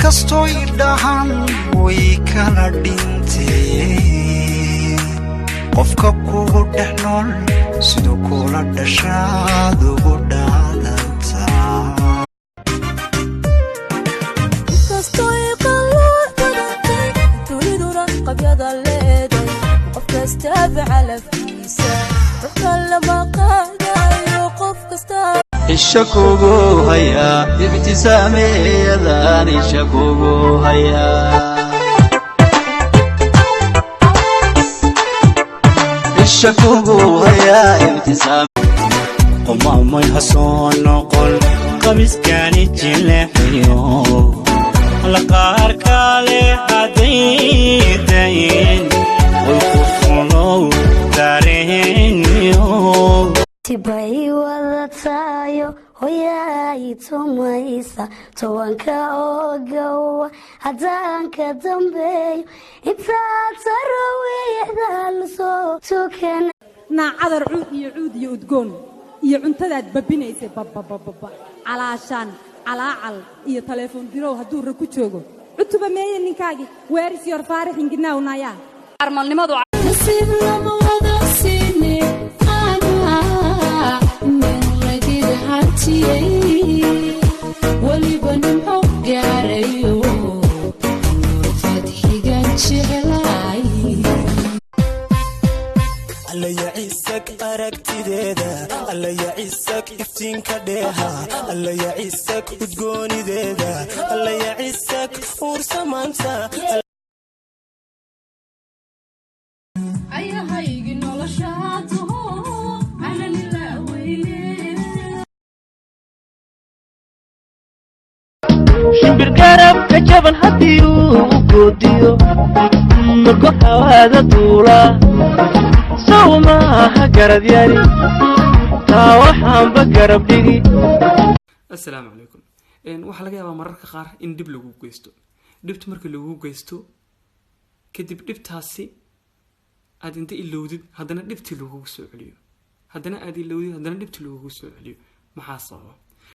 kastoy dhahan way kala dhintee qofka kugu dhex nool sidoo kula dhashaad ugu dhaadantaa kastoy qalooday turiduna qabyada leeday qof kasta على فيسا وكل ما قادايو قف كستا الشكوكو هيا ابتسامي يداني الشكوكو هيا الشكوكو هيا ابتسامي قمامي حسون نقول قميص كانت جلحيو لقار كالي حديدين والخفنو دارينيو تبعي وضعتايو وياي توميسا توانكا اوغو هدانكا دنبيو انتا تروي يدالسو توكن ناعذر عود يعود يودقون يعنتداد ببينيسي بابا علاشان على iyo telefoon dirow haduu ra ku joogo cutba meeyay ninkaagi weeris yor faarix inginaaw naaya armalnimadu nasiib lama wada siine ana min radid hatiyay waliba nimco gaarayo fadhigan jeclay alla yaciisag aragtideeda alla yaciisag iftiinka dheeha alla yaciisag udgoonideeda alla yaciisag ursamaanta ayahaygi noloshaadu ana lilaa weyne shimbir garab ka jaban haddii uu goodiyo markuu hawaada duula sow maaha garab yari taa waxaanba garab dhigi. Assalaamu calaykum. Waxaa laga yaabaa mararka qaar in dib lagu geysto. Dhibta marka lagu geysto kadib dhibtaasi aad inta ilowdid haddana dhibti lagu soo celiyo. Haddana aad ilowdid haddana dhibti lagu soo celiyo. Maxaa sababa?